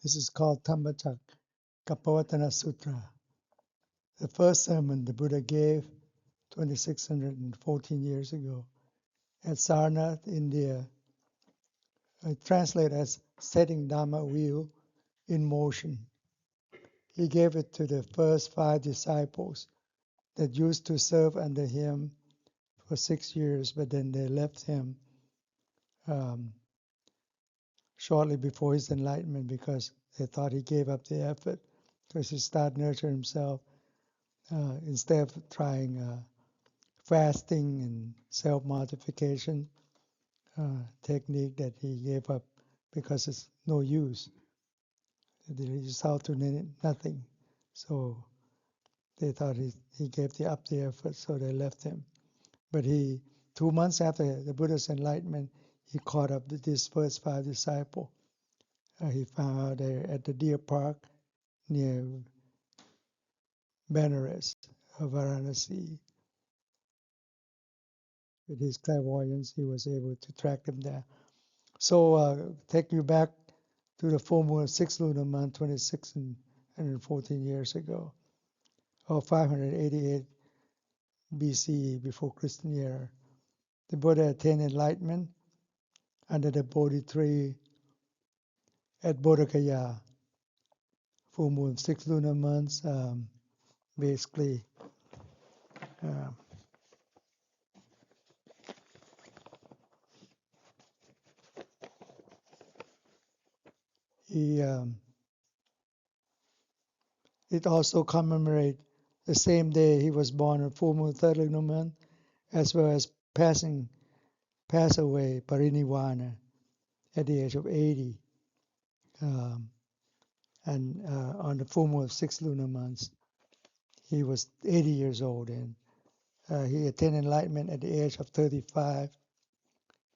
This is called Dhammacakkappavatana Sutta. The first sermon the Buddha gave 2614 years ago at Sarnath, India. Translated as setting Dharma wheel in motion. He gave it to the first 5 disciples that used to serve under him for 6 years, but then they left him shortly before his enlightenment because they thought he gave up the effort because he started nurturing himself instead of trying fasting and self-mortification technique that he gave up because it's no use. The result to nothing. So they thought he gave up the effort, so they left him. But 2 months after the Buddha's enlightenment, he caught up with his first 5 disciples. He found out they're at the deer park near Benares, Varanasi. With his clairvoyance, he was able to track them there. So take you back to the full moon, 6th lunar month, 2614 years ago, or 588 BCE, before Christian era. The Buddha attained enlightenment under the Bodhi tree at Bodhgaya, full moon, 6 lunar months, basically. It also commemorates the same day he was born on full moon, 3rd lunar month, as well as pass away, parinirvana, at the age of 80. And on the full moon of 6 lunar months, he was 80 years old, and he attained enlightenment at the age of 35.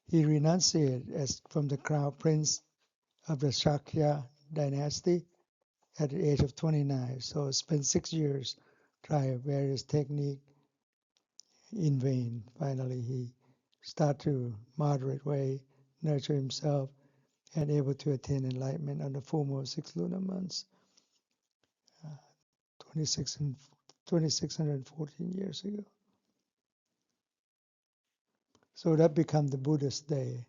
He renunciated as from the crown prince of the Shakya dynasty at the age of 29. So spent 6 years trying various techniques in vain. Finally, he started to moderate way, nurture himself, and able to attain enlightenment on the full moon of 6 lunar months, 2614 years ago. So that became the Buddhist day.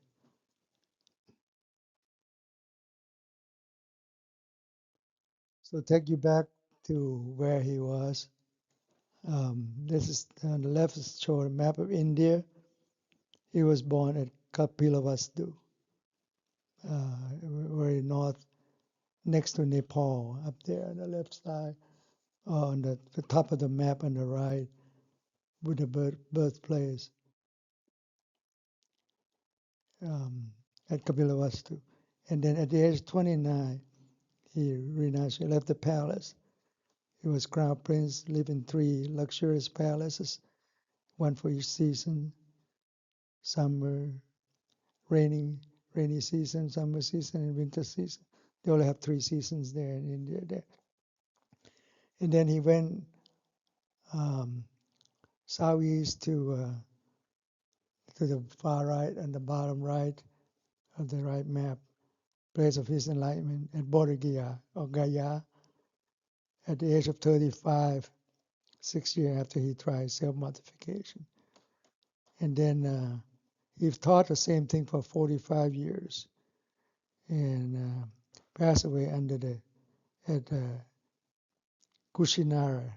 So take you back to where he was. This is on the left is showing a map of India. He was born at Kapilavastu, very north, next to Nepal, up there on the left side, on the top of the map on the right, with the birthplace at Kapilavastu. And then at the age of 29, he renounced, he left the palace. He was crown prince, lived in 3 luxurious palaces, one for each season: summer, rainy season, summer season, and winter season. They only have 3 seasons there in India. There, and then he went southeast to the far right and the bottom right of the right map, place of his enlightenment at Bodhgaya or Gaya, at the age of 35, 6 years after he tried self-mortification. And then he taught the same thing for 45 years and passed away at Kushinara,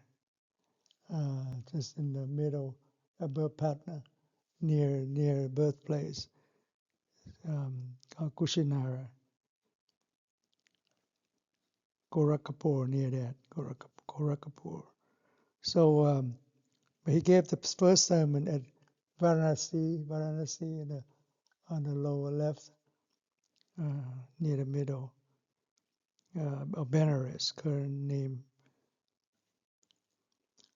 just in the middle above Patna, near birthplace, called Kushinara, Gorakhpur, near that, Gorakhpur. So he gave the first sermon at Varanasi on the lower left, near the middle of Benares, current name.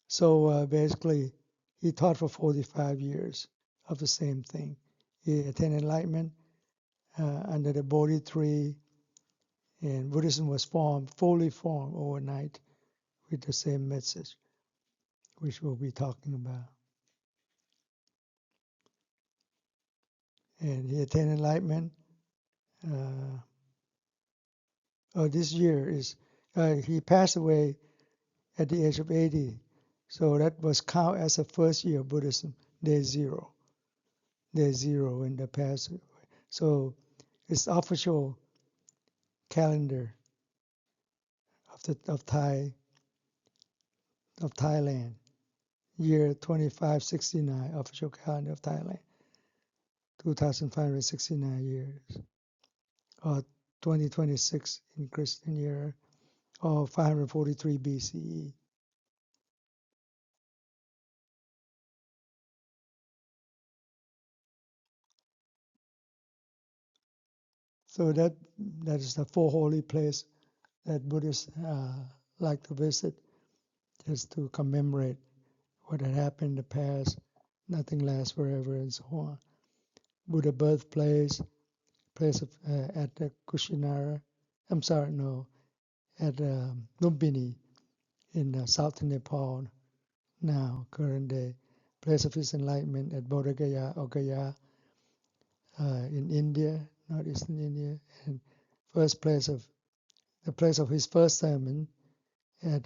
So basically, he taught for 45 years of the same thing. He attained enlightenment under the Bodhi tree, and Buddhism was fully formed overnight with the same message, which we'll be talking about. And he attained enlightenment this year is, he passed away at the age of 80. So that was count as the first year of Buddhism, day zero in the past. So it's official calendar of Thailand, year 2569, official calendar of Thailand, 2,569 years, or 2026 in Christian year, or 543 BCE. So that is the four holy place that Buddhists like to visit, just to commemorate what had happened in the past. Nothing lasts forever, and so on. Buddha birthplace, place of at the Kushinara. I'm sorry, no, at Lumbini in southern Nepal now, current day. Place of his enlightenment at Bodh Gaya or Gaya in India, northeastern India, and the place of his first sermon at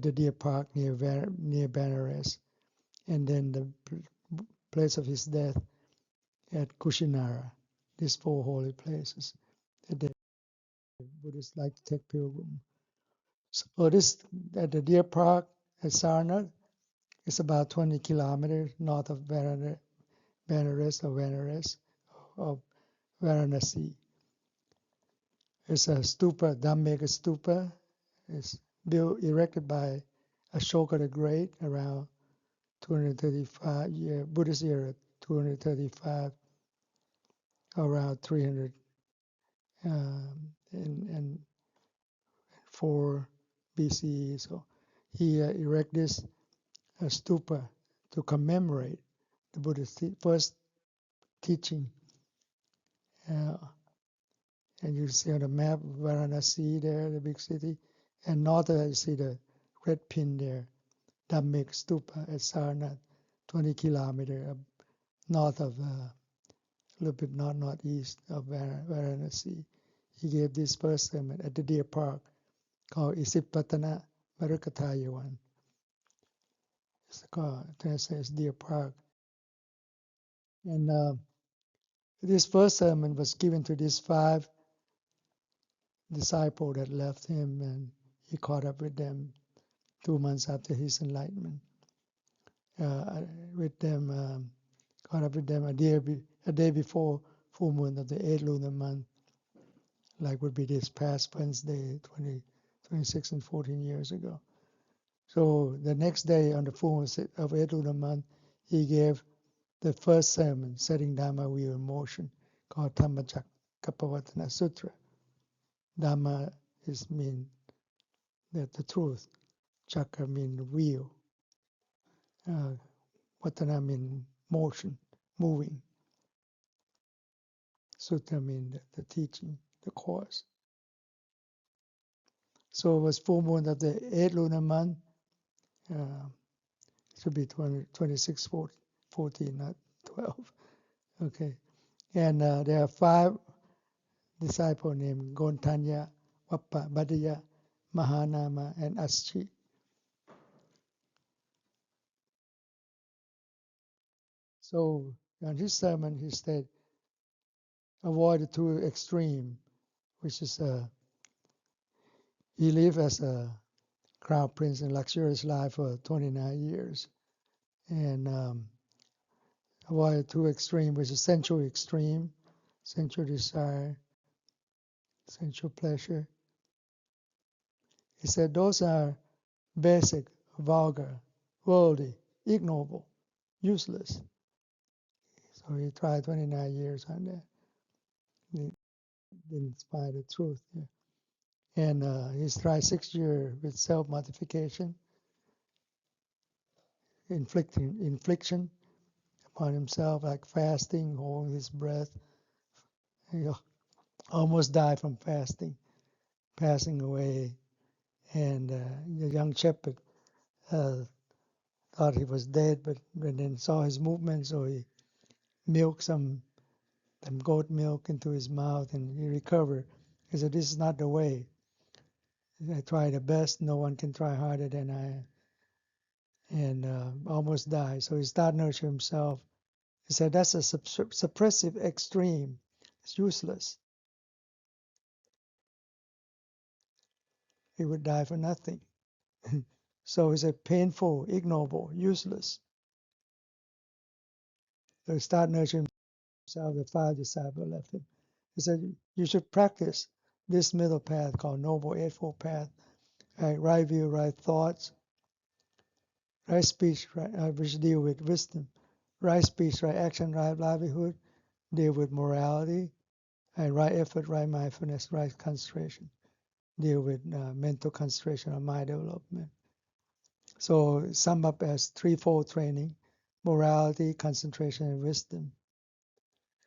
the Deer Park near Benares, and then the place of his death at Kushinara. These four holy places that the Buddhists like to take pilgrim. So this at the Deer Park at Sarnath is about 20 kilometers north of Benares or Varanasi. It's a stupa, Dhammacakkappavatana Stupa. It's erected by Ashoka the Great around 235 Buddhist era 235, around 300 and 4 BCE. So he erected this stupa to commemorate the Buddha's first teaching. And you see on the map Varanasi there, the big city, and north you see the red pin there, Dhammik Stupa at Sarnath, 20 kilometers north of, a little bit northeast of Varanasi. He gave this first sermon at the Deer Park called Isipatana Marukatayawan. It's called, translates Deer Park. And this first sermon was given to these 5 disciples that left him, and he caught up with them 2 months after his enlightenment. Caught up with them a day before full moon of the 8th lunar month, like would be this past Wednesday, 26 and 14 years ago. So the next day on the full moon of 8th lunar month, he gave the first sermon, setting Dharma wheel in motion, called Dhammacakkappavatana Sutta. Dhamma mean that the truth. Chakra mean the wheel. Vatana mean motion, moving. Sutta mean the teaching, the course. So it was full moon of the 8th lunar month. It should be 26, 14, not 12. Okay. And there are 5 disciples named Gontanya, Wappa, Badaya, Mahanama, and Aschi. So on his sermon, he said, avoid the 2 extreme, which is he lived as a crown prince in luxurious life for 29 years. And avoid the 2 extreme, which is sensual extreme, sensual desire, sensual pleasure. He said those are basic, vulgar, worldly, ignoble, useless. So he tried 29 years on that. He didn't find the truth. Yeah. And he's tried 6 years with self-mortification, infliction upon himself, like fasting, holding his breath. He almost died from fasting, passing away. And the young shepherd thought he was dead, but then saw his movement, so he milked some goat milk into his mouth, and he recovered He said, this is not the way. I try the best. No one can try harder than I, and almost died. So he started nurturing himself. He said, that's a suppressive extreme. It's useless. He would die for nothing. So he said, painful, ignoble, useless. So he started nurturing himself. The 5 disciples left him. He said, you should practice this middle path called Noble Eightfold Path. Right view, right thoughts, right speech, right, which deal with wisdom. Right speech, right action, right livelihood, deal with morality. And right effort, right mindfulness, right concentration, deal with mental concentration or mind development. So sum up as threefold training: morality, concentration, and wisdom.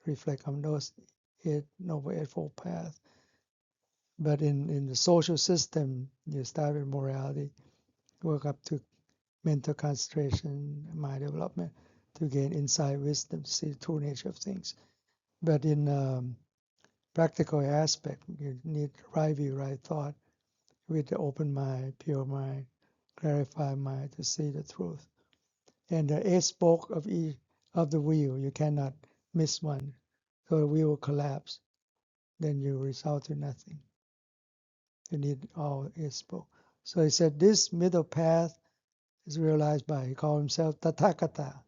Reflect on those Noble Eightfold Path. But in the social system, you start with morality, work up to mental concentration, mind development, to gain insight, wisdom, to see the true nature of things. But in practical aspect, you need right view, right thought, with the open mind, pure mind, clarified mind to see the truth. And the 8 spokes of the wheel, you cannot miss one. So the wheel will collapse. Then you result to nothing. You need all 8 spokes. So he said this middle path is realized by, he called himself Tathagata.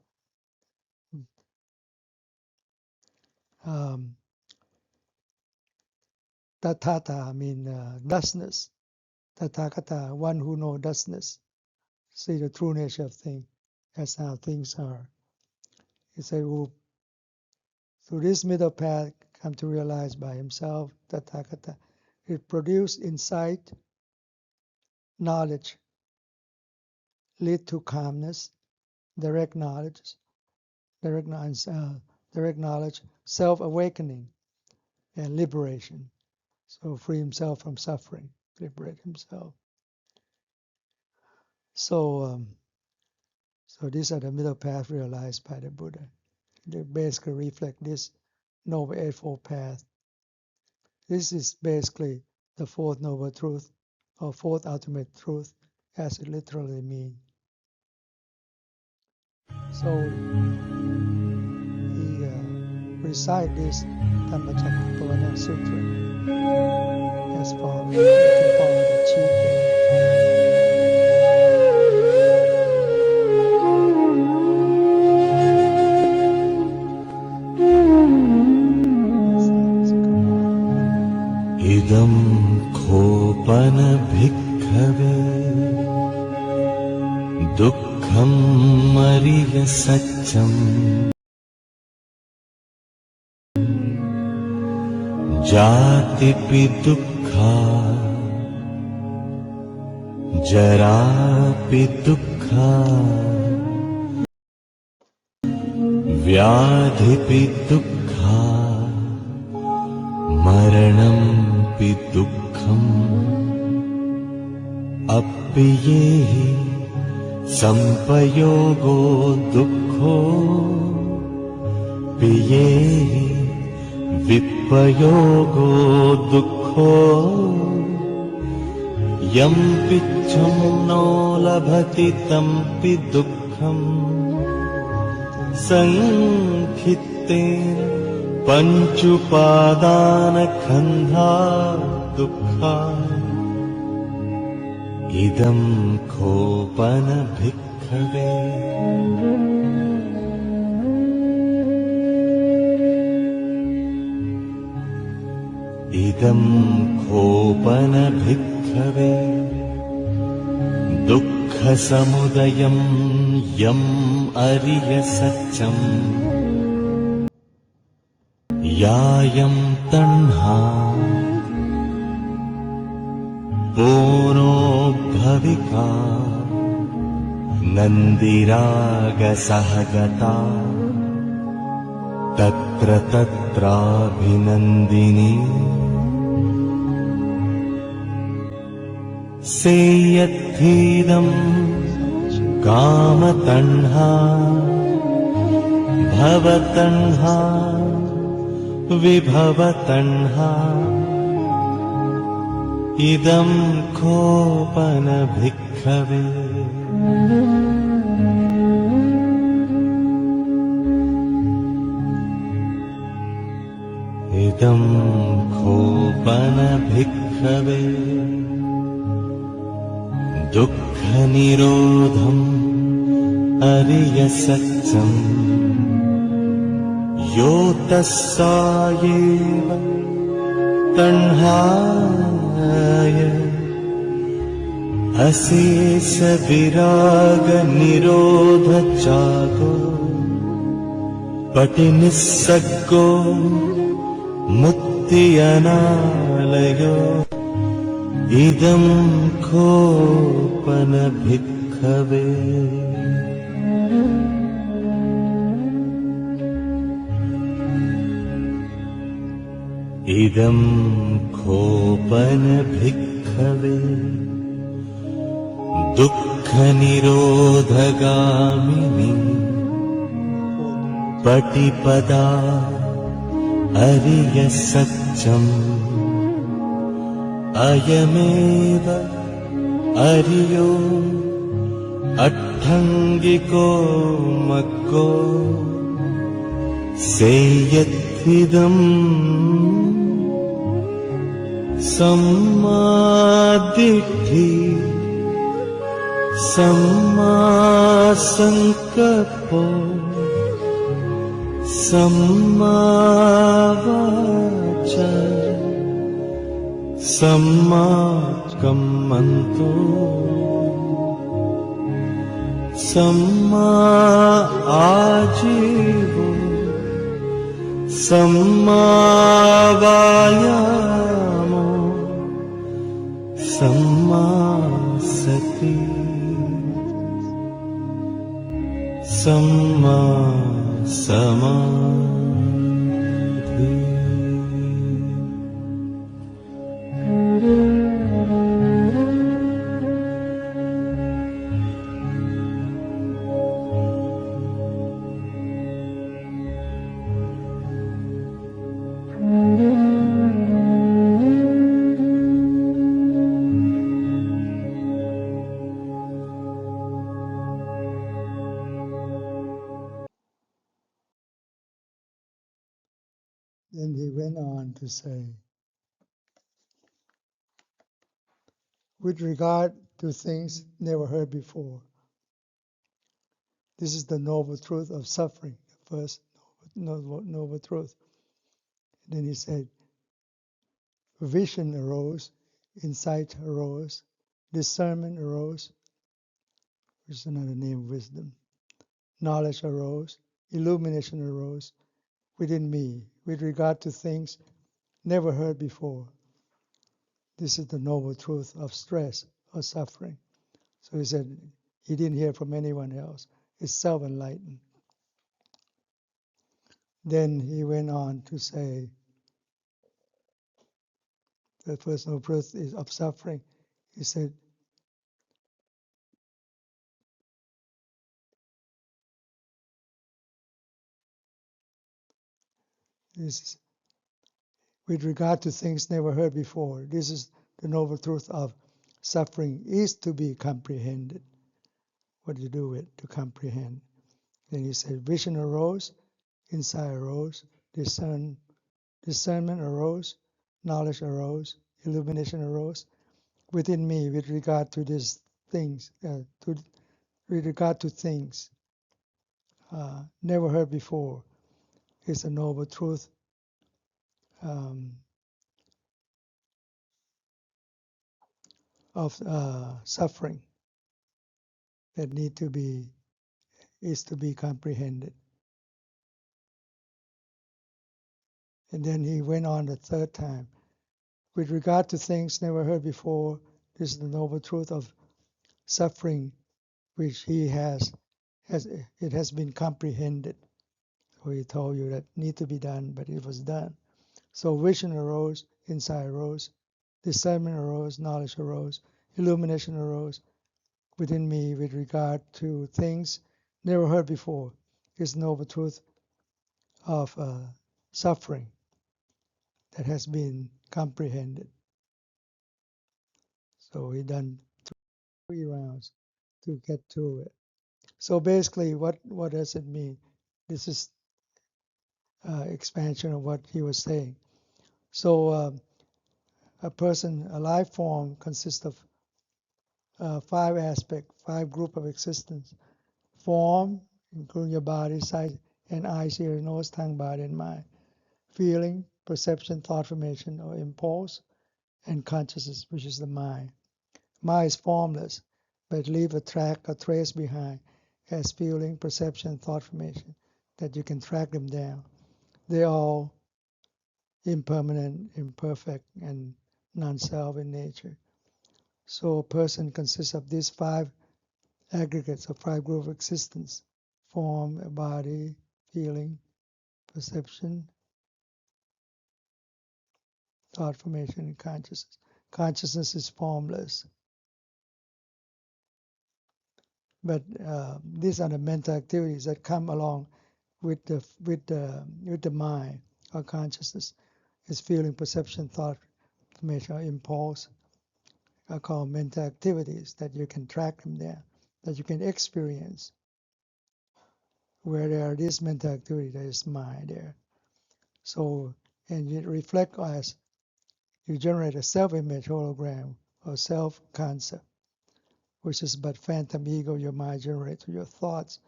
Tathata means thusness. Tathagata, one who knows thusness. See the true nature of things. That's how things are. He said, well, through this middle path, come to realize by himself, Tathagata. It produced insight, knowledge, lead to calmness, direct knowledge, self-awakening, and liberation. So free himself from suffering, liberate himself. So these are the middle path realized by the Buddha. They basically reflect this Noble Eightfold Path. This is basically the 4th Noble Truth, or 4th Ultimate Truth, as it literally means. So he recite this Dhammacakkappavatana Sutta as follows. You can follow the chief there. Idam khopana bhikkhave dukkham mariya satcham jatipi dukkha jarapi dukkha vyadhipi dukkha maranam pi dukkham appiyehi sampayogo dukkho piyehi vipayogo dukkho yam pichham no labhati tampi dukkham sankhitena panchupadana khandha dukkha idam khopana bhikkhave idam khopana bhikkhave dukkha samudayam yam ariya satcham yayam tanha puno bhavika nandiraga sahagata tatra tatrabhinandini seyathidam kamatanha bhavatanha vibhavatanha idam khopana bhikkhave idam khopana bhikkhave dukkha nirodham ariya satyam yotasayeva tanhaya asesa viraga nirodha chago patinissaggo muttyanalayo idam khopana bhikkhave idam khopana bhikkhave dukkha nirodhagamini patipada ariya satyam ayameva ariyo atthangiko maggo seyatvidam sammaditthi sammasankappo sammavaca sammakammanto samma ajivo sammavayamo samma sati samma samadhi. Then he went on to say, with regard to things never heard before, this is the noble truth of suffering, the first noble truth. And then he said, vision arose, insight arose, discernment arose, which is another name of wisdom, knowledge arose, illumination arose within me with regard to things never heard before. This is the noble truth of stress or suffering. So he said he didn't hear from anyone else. It's self-enlightened. Then he went on to say the first noble truth is of suffering. He said, this is, with regard to things never heard before, this is the noble truth of suffering is to be comprehended. What do you do with to comprehend? Then he said, vision arose, insight arose, discernment arose, knowledge arose, illumination arose within me with regard to these things, with regard to things never heard before. Is a noble truth of suffering that is to be comprehended. And then he went on the third time. With regard to things never heard before, this is the noble truth of suffering which he has been comprehended. So he told you that need to be done, but it was done. So vision arose, insight arose, discernment arose, knowledge arose, illumination arose within me with regard to things never heard before. Is the noble truth of suffering that has been comprehended. So he done 3 rounds to get through it. So basically, what does it mean? This is expansion of what he was saying. So a life form consists of 5 aspects, 5 group of existence. Form, including your body, sight, and eyes, ears, nose, tongue, body, and mind. Feeling, perception, thought formation, or impulse, and consciousness, which is the mind. Mind is formless, but leave a track, a trace behind, as feeling, perception, thought formation, that you can track them down. They're all impermanent, imperfect, and non-self in nature. So a person consists of these 5 aggregates of 5 groups of existence: form, body, feeling, perception, thought formation, and consciousness. Consciousness is formless. But these are the mental activities that come along with the mind or consciousness. Is feeling, perception, thought formation, or impulse are called mental activities that you can track them there, that you can experience. Where there are these mental activities, there is mind there. So, and you reflect as you generate a self-image hologram or self-concept, which is but phantom ego your mind generates through your thoughts,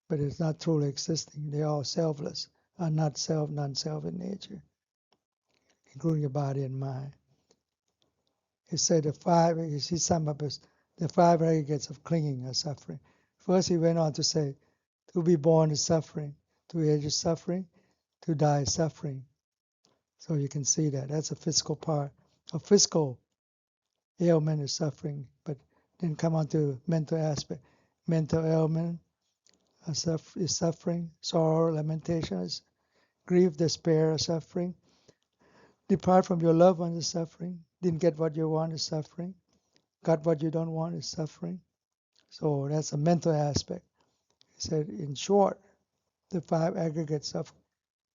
but it's not truly existing. They are selfless, are not self, non-self in nature, including your body and mind. He said he summed up as the 5 aggregates of clinging or suffering. First, he went on to say, to be born is suffering, to age is suffering, to die is suffering. So you can see that. That's a physical part. A physical ailment is suffering, but then come on to mental aspect. Mental ailment is suffering. Sorrow, lamentation is grief, despair is suffering. Depart from your loved one is suffering. Didn't get what you want is suffering. Got what you don't want is suffering. So that's a mental aspect. He said, in short, the 5 aggregates of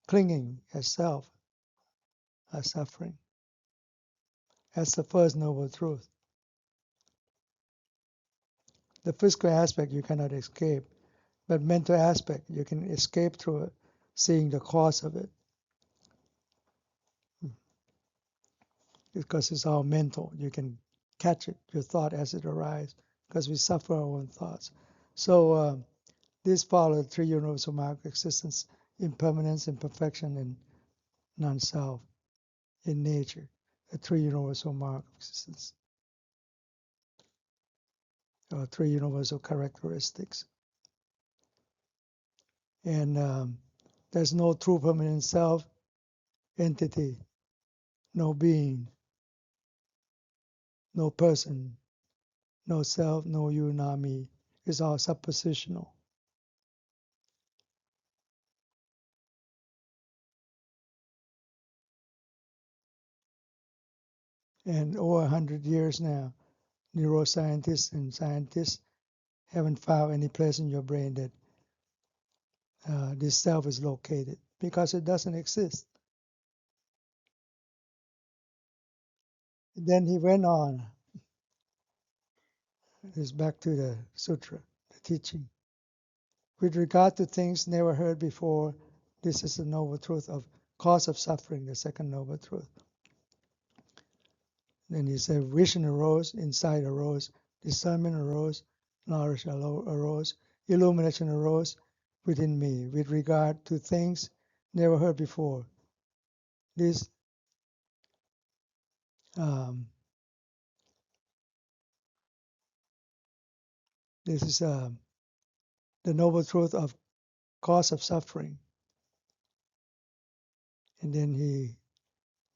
clinging as self are suffering. That's the first noble truth. The physical aspect you cannot escape, but mental aspect you can escape through it, seeing the cause of it. Because it's all mental. You can catch it, your thought as it arises, because we suffer our own thoughts. So this follows the 3 universal marks of existence: impermanence, imperfection, and non-self in nature. The 3 universal marks of existence, or 3 universal characteristics. And there's no true permanent self, entity, no being, no person, no self, no you, not me. It's all suppositional. And over 100 years now, neuroscientists and scientists haven't found any place in your brain that this self is located, because it doesn't exist. Then he went on. It's back to the sutra, the teaching. With regard to things never heard before, this is the noble truth of cause of suffering, the second noble truth. Then he said, vision arose, insight arose, discernment arose, knowledge arose, illumination arose within me with regard to things never heard before. This this is the noble truth of cause of suffering. And then he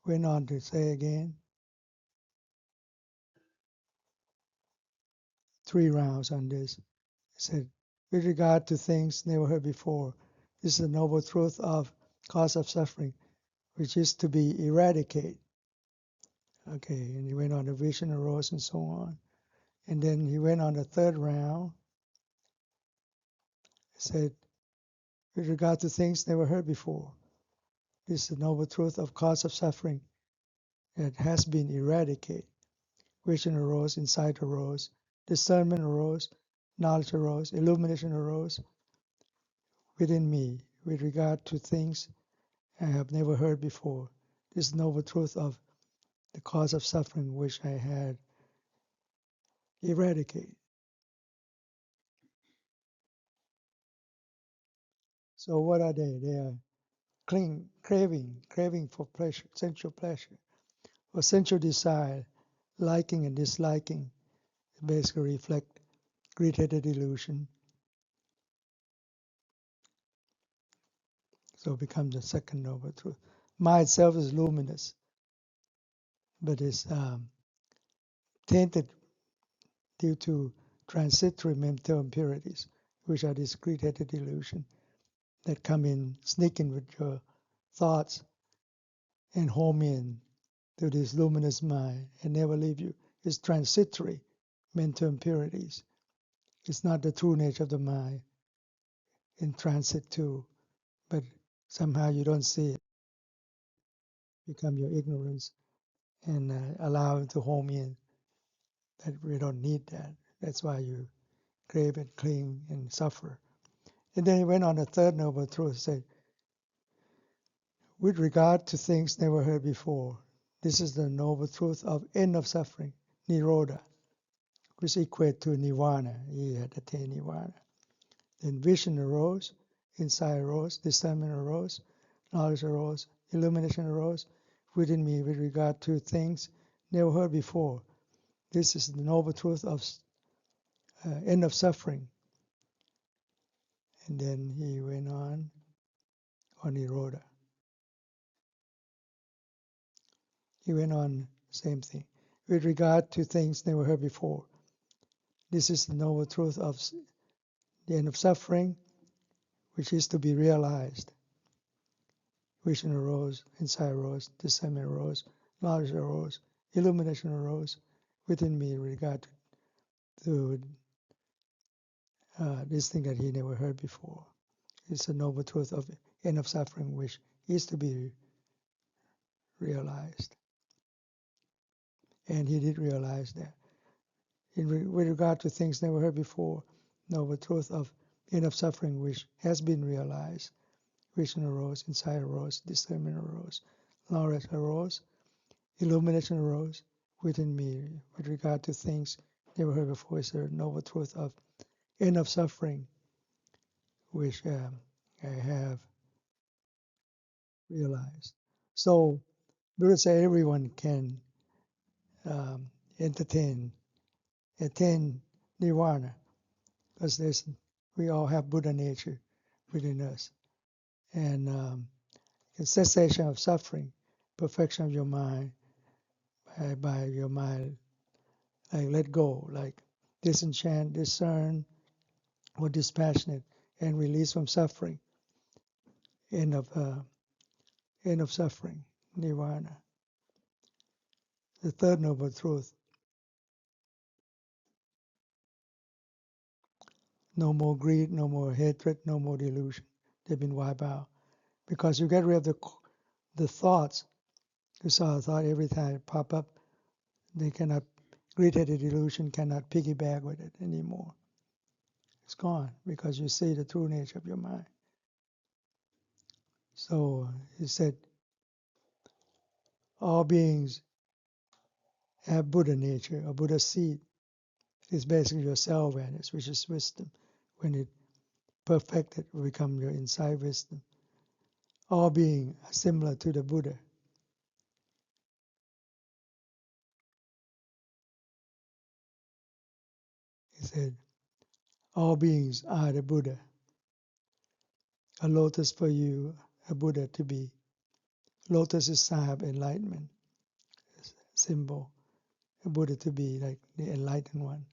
went on to say again, 3 rounds on this. He said, with regard to things never heard before, this is the noble truth of cause of suffering, which is to be eradicated. Okay, and he went on, the vision arose and so on. And then he went on the 3rd round. He said, with regard to things never heard before, this is the noble truth of cause of suffering that has been eradicated, vision arose, insight arose, discernment arose, knowledge arose, illumination arose within me with regard to things I have never heard before. This noble truth of the cause of suffering which I had eradicated. So what are they? They are craving for pleasure, sensual pleasure, or sensual desire, liking and disliking, basically reflect greed-headed illusion. So it becomes the second noble truth. Mind itself is luminous, but is tainted due to transitory mental impurities, which are these greed-headed illusion that come in, sneak in with your thoughts and home in to this luminous mind and never leave you. It's transitory mental impurities. It's not the true nature of the mind in transit too, but somehow you don't see it. Become your ignorance and allow it to home in. That we don't need that. That's why you crave and cling and suffer. And then he went on the third noble truth, said, with regard to things never heard before, this is the noble truth of end of suffering, nirodha, which equate to nirvana. He had attained nirvana. Then vision arose, insight arose, discernment arose, knowledge arose, illumination arose within me with regard to things never heard before. This is the noble truth of end of suffering. And then he went on nirodha. He went on, same thing. With regard to things never heard before. This is the noble truth of the end of suffering, which is to be realized. Vision arose, insight arose, discernment arose, knowledge arose, illumination arose within me with regard to this thing that he never heard before. It's the noble truth of end of suffering, which is to be realized. And he did realize that. With regard to things never heard before, noble truth of end of suffering, which has been realized. Vision arose, insight arose, discernment arose, knowledge arose, illumination arose within me with regard to things never heard before. Is the noble truth of end of suffering, which I have realized. So, Buddha said everyone can attain nirvana, because we all have Buddha nature within us, and cessation of suffering, perfection of your mind, by your mind, like let go, like disenchant, discern, or dispassionate, and release from suffering. End of suffering, nirvana. The third noble truth: no more greed, no more hatred, no more delusion. They've been wiped out because you get rid of the thoughts. You saw a thought every time it pop up. They cannot, greed-headed delusion cannot piggyback with it anymore. It's gone because you see the true nature of your mind. So he said, all beings have Buddha nature, or Buddha seed. It's basically your self-awareness, which is wisdom. When it perfected, will become your inside wisdom. All beings are similar to the Buddha. He said, all beings are the Buddha. A lotus for you, a Buddha to be. Lotus is sign of enlightenment, symbol. A Buddha to be like the enlightened one.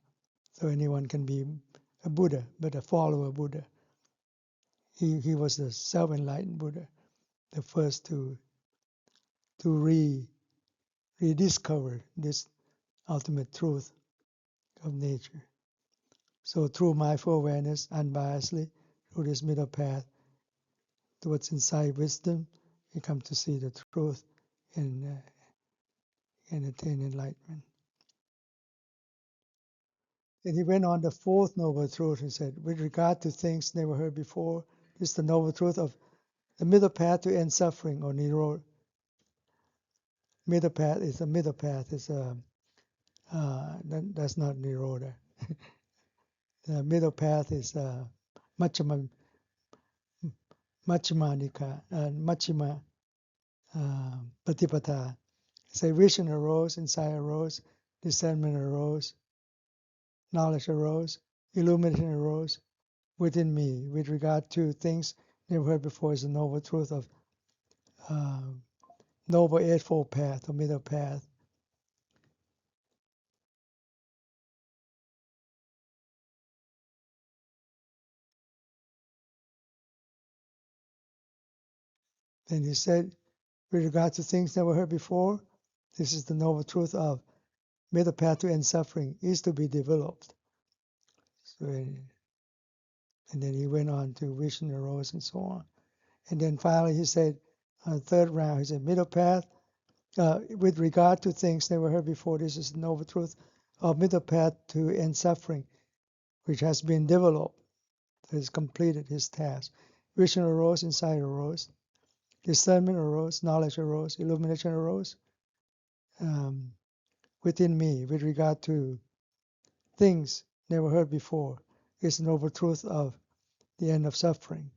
So anyone can be a Buddha, but a follower Buddha. He was the self-enlightened Buddha, the first to rediscover this ultimate truth of nature. So through mindful awareness, unbiasedly, through this middle path towards inside wisdom, you come to see the truth and attain enlightenment. And he went on the fourth noble truth. He said, with regard to things never heard before, this is the noble truth of the middle path to end suffering, or Nirodha. Middle path is a middle path. It's that's not Nirodha. The middle path is Machima Machima Patipata. Say vision arose, insight arose, discernment arose, knowledge arose, illumination arose within me with regard to things never heard before is the noble truth of Noble Eightfold Path or middle path. Then he said, with regard to things never heard before, this is the noble truth of middle path to end suffering is to be developed. So, and then he went on to vision arose and so on. And then finally he said, on the third round, he said, middle path, with regard to things never heard before, this is the noble truth of middle path to end suffering, which has been developed, has completed his task. Vision arose, insight arose, discernment arose, knowledge arose, illumination arose within me with regard to things never heard before. It's the noble truth of the end of suffering,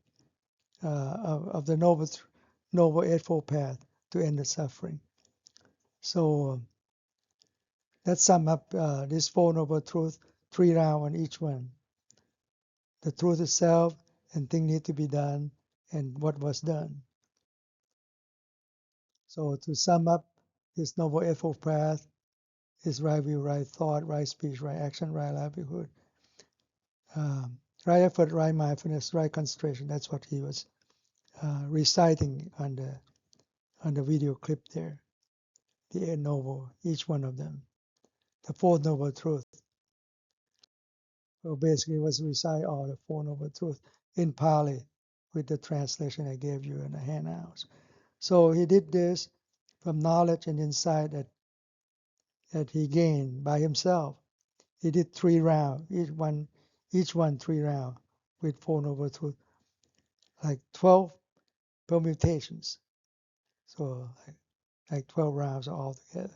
of the noble eightfold path to end the suffering. So let's sum up this four noble truths, 3 rounds on each one. The truth itself and things need to be done and what was done. So to sum up this noble eightfold path is right view, right thought, right speech, right action, right livelihood. Right effort, right mindfulness, right concentration. That's what he was reciting on the video clip there. The Eight Noble, each one of them. The Fourth Noble Truth. So basically, it was recite all the Four Noble Truths in Pali with the translation I gave you in the handouts. So he did this from knowledge and insight that he gained by himself. He did 3 rounds, each one 3 rounds with Four Noble Truths, like 12 permutations. So like 12 rounds altogether.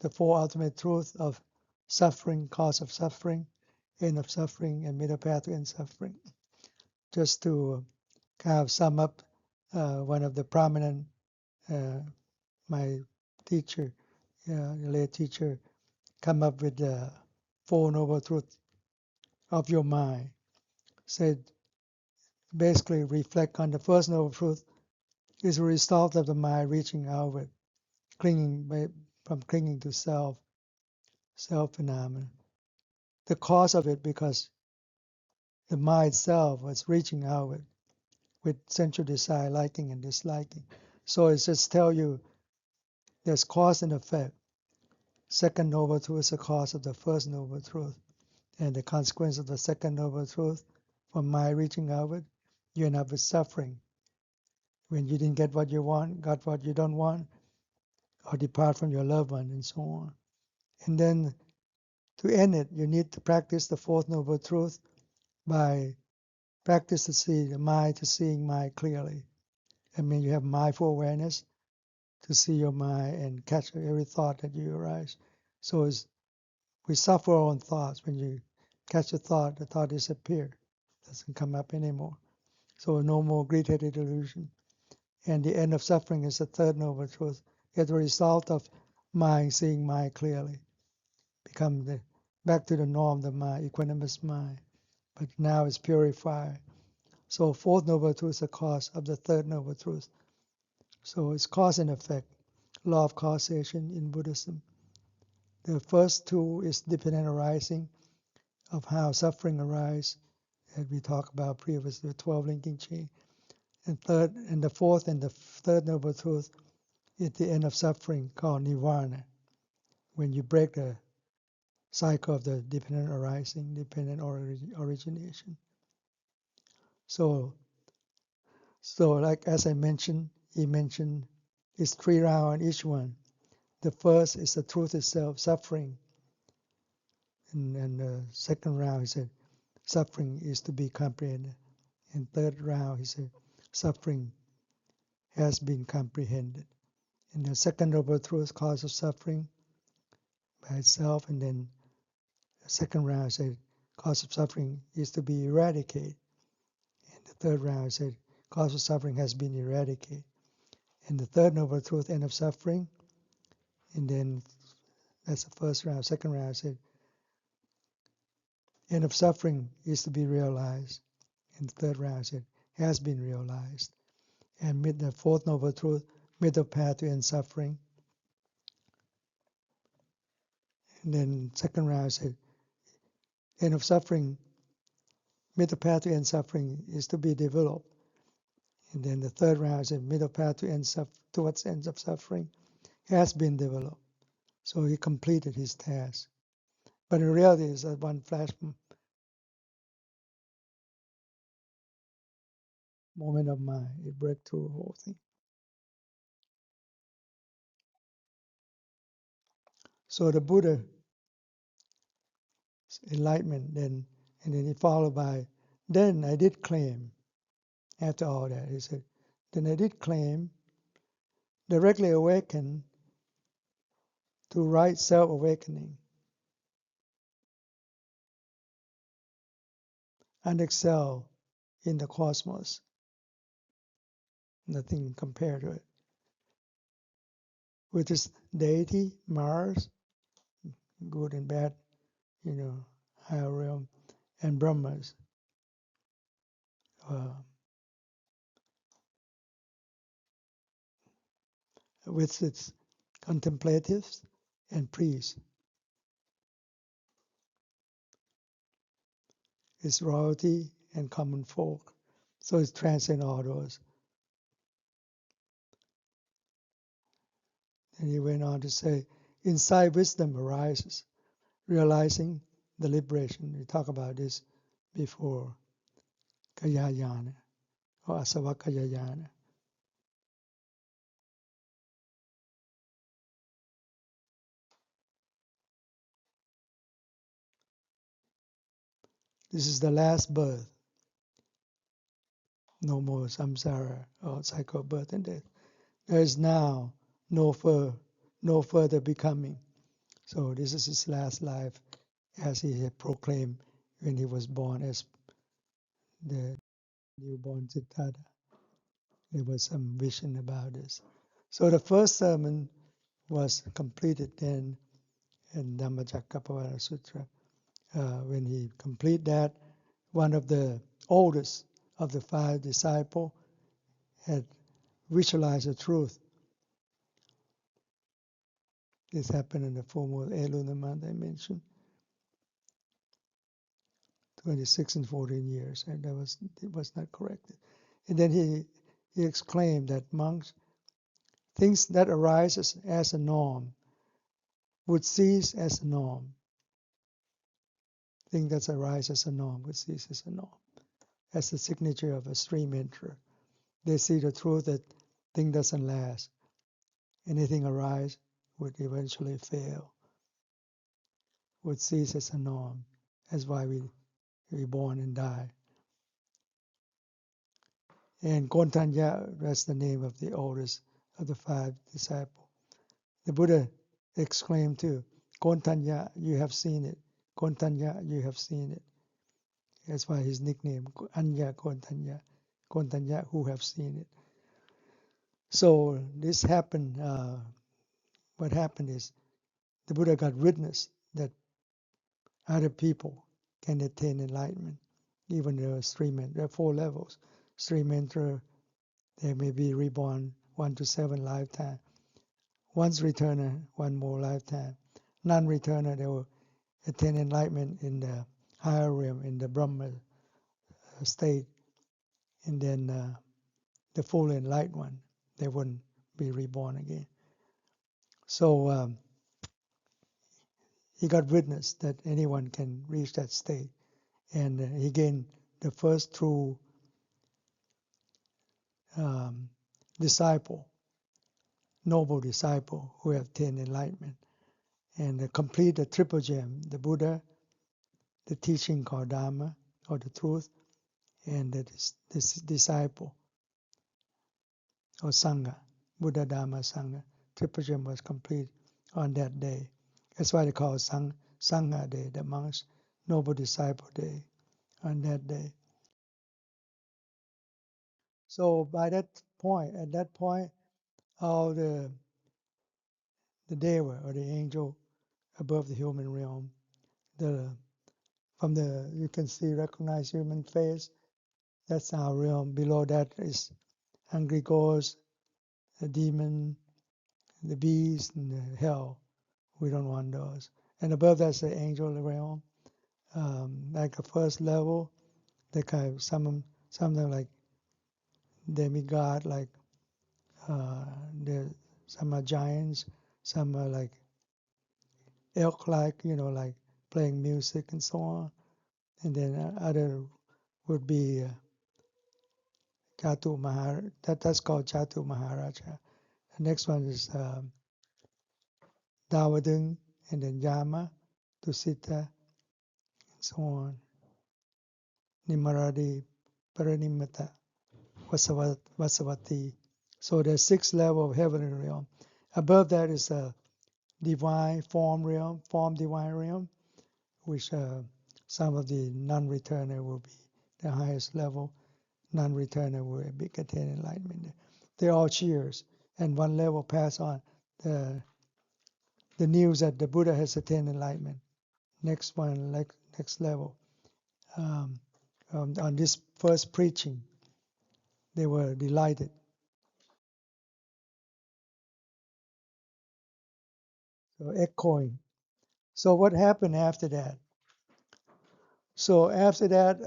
The Four Ultimate Truths of suffering, cause of suffering, end of suffering, and middle path to end suffering. Just to kind of sum up one of the prominent, my teacher, the late teacher, come up with the Four Noble Truths of your mind. Said basically reflect on the first noble truth is a result of the mind reaching outward, from clinging to self phenomenon. The cause of it because the mind itself was reaching outward with sensual desire, liking and disliking. So it's just tell you there's cause and effect. Second noble truth is the cause of the first noble truth. And the consequence of the second noble truth from mind reaching outward, you end up with suffering. When you didn't get what you want, got what you don't want, or depart from your loved one, and so on. And then to end it, you need to practice the fourth noble truth by practice to see the mind, to seeing mind clearly. I mean, you have mindful awareness to see your mind and catch every thought that you arise. So we suffer our own thoughts. When you catch a thought, the thought disappears, doesn't come up anymore. So no more greed-headed delusion. And the end of suffering is the third noble truth. It's the result of mind seeing mind clearly. Become back to the norm, the mind, equanimous mind. But now it's purified. So fourth noble truth is the cause of the third noble truth. So it's cause and effect, law of causation in Buddhism. The first two is dependent arising, of how suffering arises, as we talked about previously, the 12 linking chain. And the fourth and the third noble truth is the end of suffering, called nirvana, when you break the cycle of the dependent arising, dependent origination. So like as I mentioned, he mentioned it's 3 rounds on each one. The first is the truth itself, suffering. And the second round, he said, suffering is to be comprehended. In third round, he said, suffering has been comprehended. And the second noble truth, cause of suffering by itself, and then the second round said, cause of suffering is to be eradicated. And the third round said, cause of suffering has been eradicated. And the third noble truth, end of suffering, and then that's the first round. Second round said, end of suffering is to be realized. And the third round said, has been realized. And the fourth noble truth, middle path to end suffering. And then second round said, end of suffering, middle path to end suffering is to be developed. And then the third round said, middle path to towards ends of suffering has been developed. So he completed his task. But in reality, it's that one flash moment of mind. It broke through the whole thing. So the Buddha enlightenment then, and then he followed by, then I did claim, after all that, he said, then I did claim, directly awaken to right self-awakening and excel in the cosmos. Nothing compared to it. With this deity, Mars, good and bad, higher realm, and Brahmas. With its contemplatives and priests, its royalty and common folk. So it transcends all those. And he went on to say, inside wisdom arises, realizing the liberation. We talked about this before, Kayayana, or Asavakayayana. This is the last birth. No more samsara or cycle of birth and death. There is now no further becoming. So this is his last life, as he had proclaimed when he was born as the newborn Siddhartha. There was some vision about this. So the first sermon was completed then in Dhammacakkappavatana Sutta. When he completed that, one of the oldest of the 5 disciples had visualized the truth. This happened in the full moon Eluna month I mentioned. 26 and 14 years, and it was not corrected. And then he exclaimed that monks, things that arises as a norm would cease as a norm. Thing that arises as a norm would cease as a norm. As the signature of a stream enterer. They see the truth that thing doesn't last. Anything arise would eventually fail. Would cease as a norm. That's why we born and die. And Kontanya, that's the name of the oldest of the 5 disciples. The Buddha exclaimed too, Kontanya, you have seen it. Kontanya, you have seen it. That's why his nickname, Anya Kontanya. Kontanya, who have seen it. So this happened, what happened is the Buddha got witness that other people can attain enlightenment. Even the stream, there are 4 levels. Stream enterer, they may be reborn 1 to 7 lifetime. Once returner, 1 more lifetime. Non-returner, they will attain enlightenment in the higher realm, in the Brahma state. And then the full enlightened one, they wouldn't be reborn again. So he got witness that anyone can reach that state. And he gained the first true disciple, noble disciple who have attained enlightenment. And complete the triple gem, the Buddha, the teaching called Dharma, or the truth, and this disciple, or Sangha, Buddha, Dharma, Sangha. Tripajam was complete on that day. That's why they call it Sangha Day, the monks' Noble Disciple Day, on that day. So at that point, all the Deva, or the angel above the human realm, you can recognize human face. That's our realm. Below that is hungry ghosts, the demon, the beast, and the hell. We don't want those. And above that's the angel realm. Like the first level, they kind of something like demigod, like some are giants, some are like elk-like, like playing music and so on. And then other would be Chatu Maharaja. That's called Chatu Maharaja. The next one is Dawadung, and then Yama, Tusita, and so on. Nimaradi, Paranimata, Vasavati. So there's 6 levels of heavenly realm. Above that is a divine form divine realm, which some of the non-returner will be the highest level. Non-returner will be attain enlightenment. They're all cheers, and one level pass on the news that the Buddha has attained enlightenment. Next one, next level. On this first preaching, they were delighted. So echoing. So what happened after that? So after that,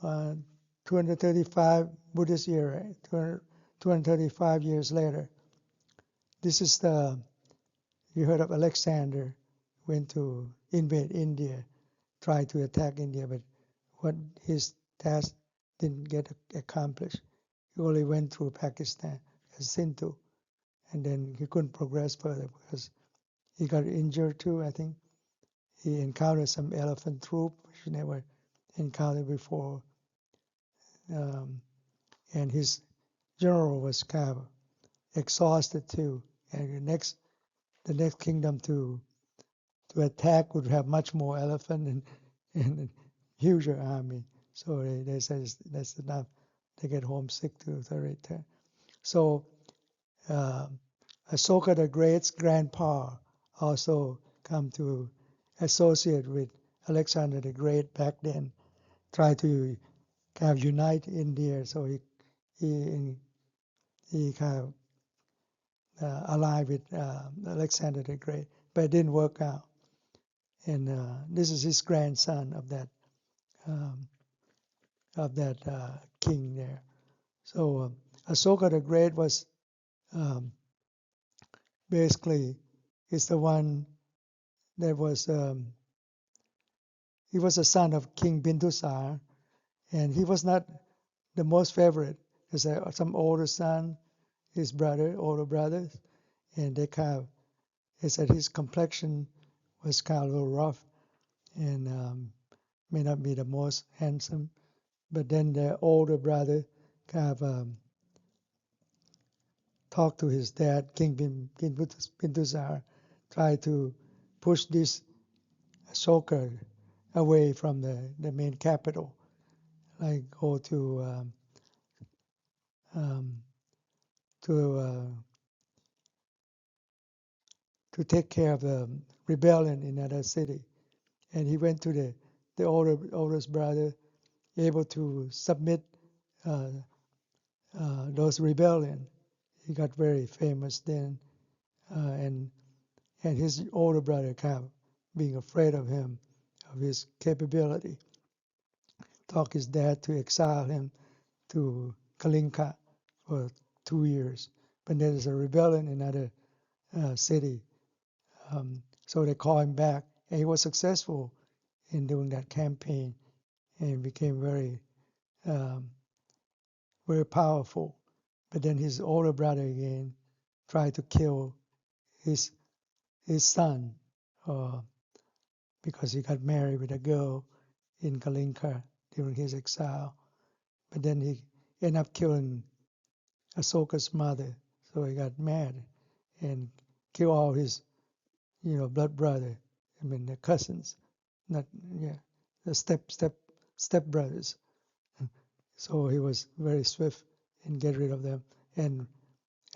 235 Buddhist era, 235 years later, this is you heard of Alexander, went to invade India, tried to attack India, but what his task didn't get accomplished. He only went through Pakistan as Sindhu, and then he couldn't progress further because he got injured too, I think. He encountered some elephant troop, which he never encountered before. And his general was kind of exhausted too. And the next kingdom to attack would have much more elephant and huger army. So they said that's enough. They get homesick to the return. So Asoka the Great's grandpa also come to associate with Alexander the Great back then, try to kind of unite India. So he kind of allied with Alexander the Great, but it didn't work out. And this is his grandson of that king there. So Asoka the Great was basically is the one that was he was a son of King Bindusar, and he was not the most favorite. There's some older son, his older brothers, and they kind of, he said his complexion was kind of a little rough and may not be the most handsome. But then the older brother kind of talked to his dad, King Bindusar, tried to push this Ashoka away from the main capital, like go to take care of the rebellion in another city. And he went to the oldest brother, able to submit those rebellion. He got very famous then, and his older brother kind of being afraid of him, of his capability, talked his dad to exile him to Kalinka for 2 years. But there's a rebellion in another city, so they called him back, and he was successful in doing that campaign, and became very very powerful. But then his older brother again tried to kill his son, because he got married with a girl in Kalinka during his exile. But then he ended up killing Asoka's mother, so he got mad and killed all his, blood brother. I mean, the cousins, not the step brothers. So he was very swift in get rid of them. And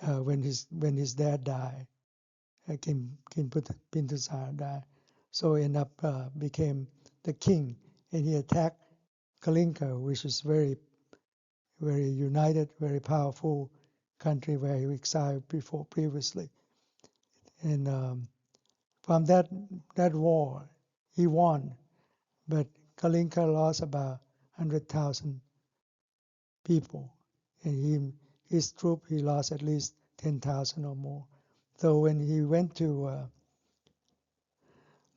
when his dad died, Kim Bindusar died, so he ended up became the king, and he attacked Kalinka, which is very very united, very powerful country where he exiled previously. And from that war, he won, but Kalinka lost about 100,000 people, and his troop he lost at least 10,000 or more. So when he went to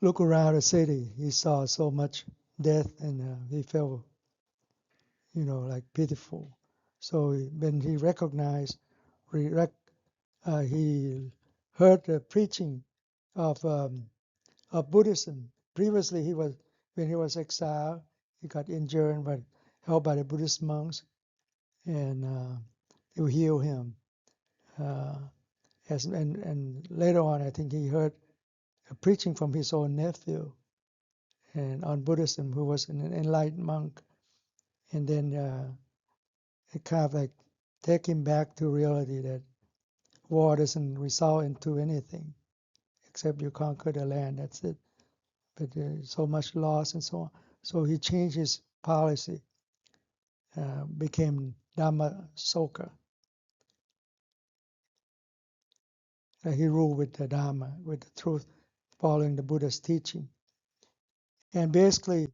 look around the city, he saw so much death, and he felt, like pitiful. So when he recognized, he heard the preaching of Buddhism. Previously, when he was exiled, he got injured but helped by the Buddhist monks, and they would heal him. And later on, I think he heard a preaching from his own nephew and on Buddhism, who was an enlightened monk, and then it kind of like take him back to reality that war doesn't result into anything except you conquer the land. That's it. But there's so much loss and so on. So he changed his policy, became Dhammacakkappavatana. He ruled with the Dharma, with the truth, following the Buddha's teaching. And basically,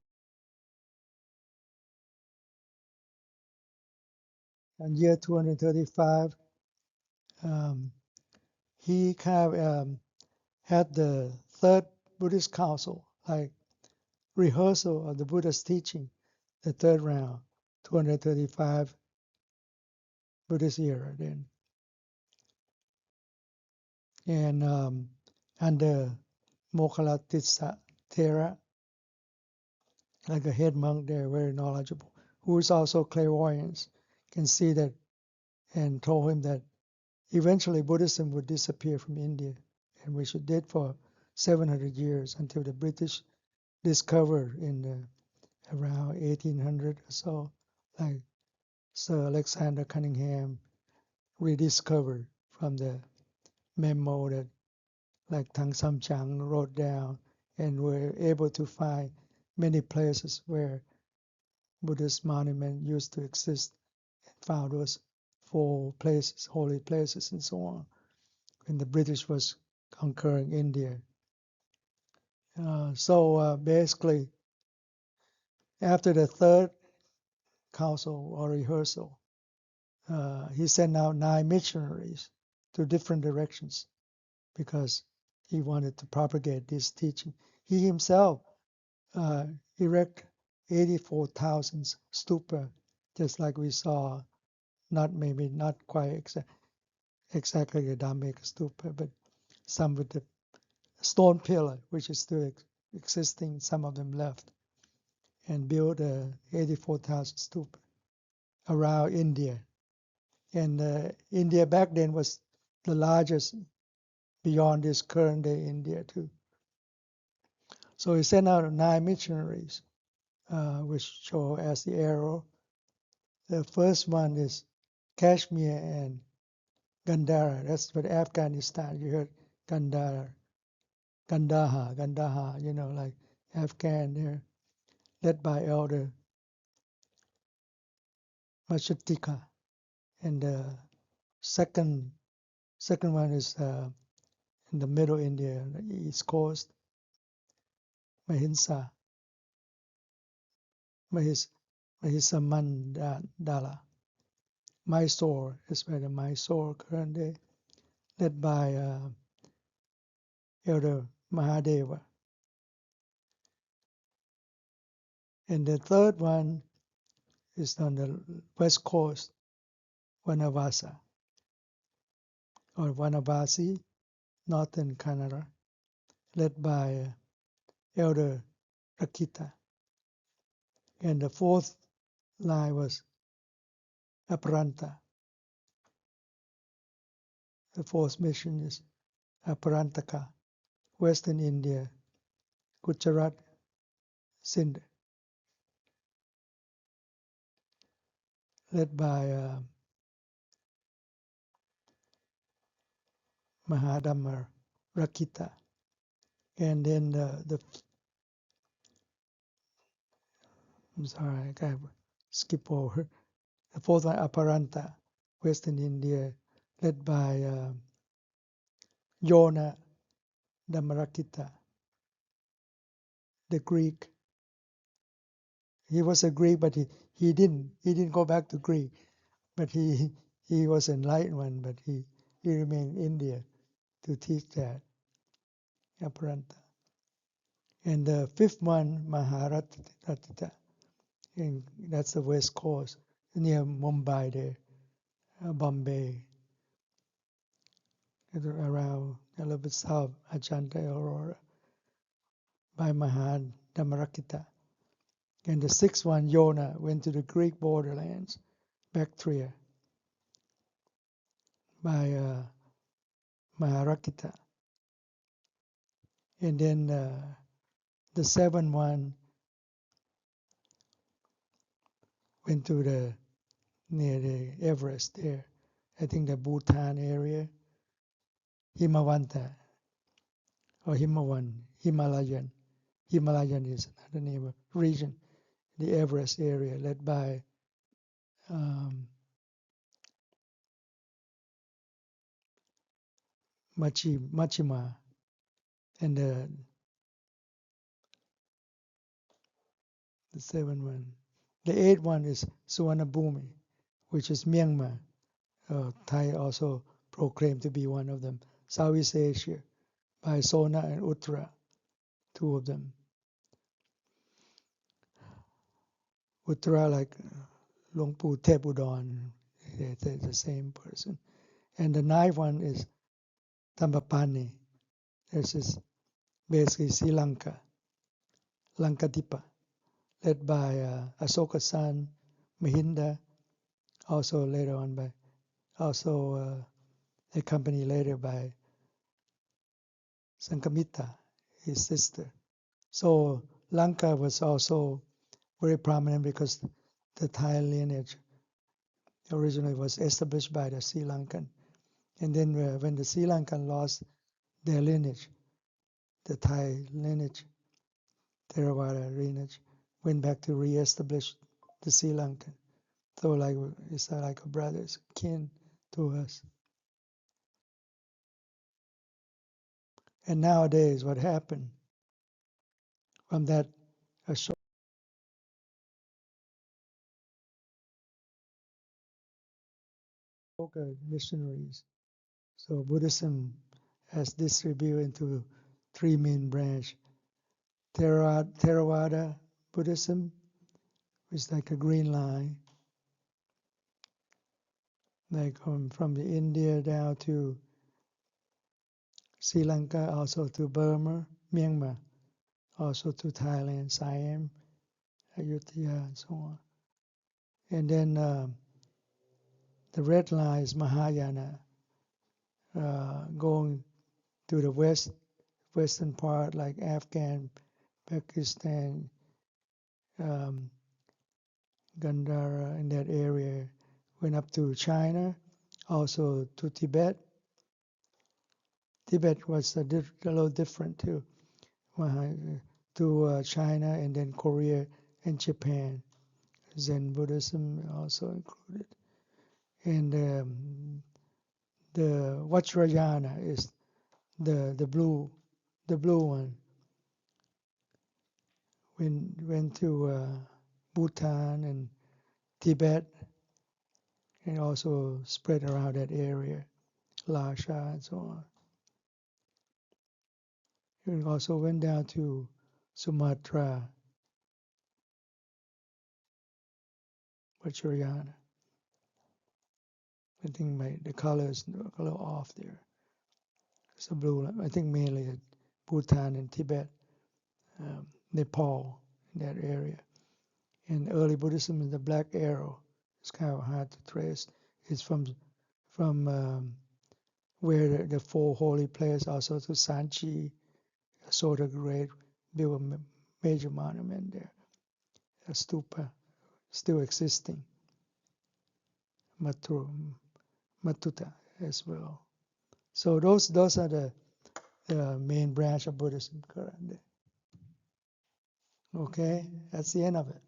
in year 235, he kind of had the third Buddhist council, like rehearsal of the Buddha's teaching, the third round, 235 Buddhist era then. And under Mokkalattissa Thera, like a head monk there, very knowledgeable, who is also clairvoyant, can see that, and told him that eventually Buddhism would disappear from India, and which it did for 700 years until the British discovered in around 1800 or so, like Sir Alexander Cunningham rediscovered from the memo that like Tang Samchang wrote down, and were able to find many places where Buddhist monument used to exist, and found those 4 places, holy places, and so on, when the British was conquering India. So basically, after the third council or rehearsal, he sent out 9 missionaries to different directions because he wanted to propagate this teaching. He himself erected 84,000 stupa, just like we saw, not quite exactly the Dhammika stupa, but some with the stone pillar, which is still existing, some of them left, and built 84,000 stupa around India. And India back then was the largest beyond this current day India too. So he sent out 9 missionaries, which show as the arrow. The first one is Kashmir and Gandhara. That's for Afghanistan. You heard Gandhara, Gandaha, like Afghan there, led by Elder Machatika. And the second one is in the middle India, the east coast, Mahisa Mandala. Mysore is where the Mysore current day, led by Elder Mahadeva. And the third one is on the west coast, Vanavasa, or Vanavasi, northern Canada, led by Elder Rakita. And the fourth line was Aparanta. The fourth mission is Aparantaka, Western India, Gujarat, Sindh, led by Mahadhamma Rakita. And then I'm sorry, I kind of skip over. The fourth one, Aparanta, Western India, led by Yona Dhammacakkappavatana, the Greek. He was a Greek, but he didn't go back to Greek. But he was enlightened one, but he remained in India to teach that, Aparanta. And the fifth one, Maharatita, and that's the west coast, near Mumbai there, Bombay, around a little bit south, Ajanta, Aurora, by Mahan Dhammacakkappavatana. And the sixth one, Yona, went to the Greek borderlands, Bactria, by Maharakita. And then the seventh one went to near the Everest there, I think the Bhutan area, Himawanta, or Himalayan. Himalayan is another name of region, the Everest area, led by Machima. And the seventh one. The eighth one is Suvarnabhumi, which is Myanmar. Thai also proclaimed to be one of them. Southeast Asia, by Sona and Uttara, two of them. Uttara like Luang Pu Tepudon, they're the same person. And the ninth one is Tampapani. This is basically Sri Lanka, Lankadipa, led by Asoka son, Mahinda, also later on by, accompanied later by Sankamita, his sister. So Lanka was also very prominent because the Thai lineage originally was established by the Sri Lankan. And then when the Sri Lankan lost their lineage, the Thai lineage, Theravada lineage, went back to re-establish the Sri Lankan. So like it's like a brother, it's kin to us. And nowadays, what happened from that Ashoka missionaries? So Buddhism has distributed into three main branches. Theravada Buddhism, which is like a green line, like from the India down to Sri Lanka, also to Burma, Myanmar, also to Thailand, Siam, Ayutthaya, and so on. And then the red line is Mahayana, going to the western part, like Afghan, Pakistan, Gandhara, in that area, went up to China, also to Tibet. Tibet was a little different too, to China, and then Korea and Japan. Zen Buddhism also included. And the Vajrayana is the blue one. Went to Bhutan and Tibet, and also spread around that area, Lhasa and so on. It also went down to Sumatra, Vajrayana. I think the color is a little off there. It's a blue. I think mainly Bhutan and Tibet, Nepal, in that area. In early Buddhism, is the black arrow. It's kind of hard to trace. It's from where the four holy places, also to Sanchi, Soda Great, built a major monument there, a stupa, still existing. Matuta as well. So those are the main branch of Buddhism currently. Okay, that's the end of it.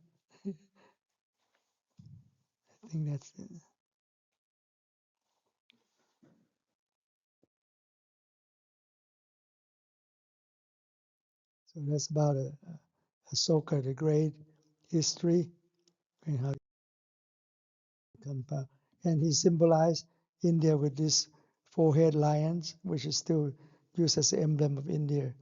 I think that's it. So that's about Asoka the Great history and how he come about. And he symbolized India with this four-head lions, which is still used as the emblem of India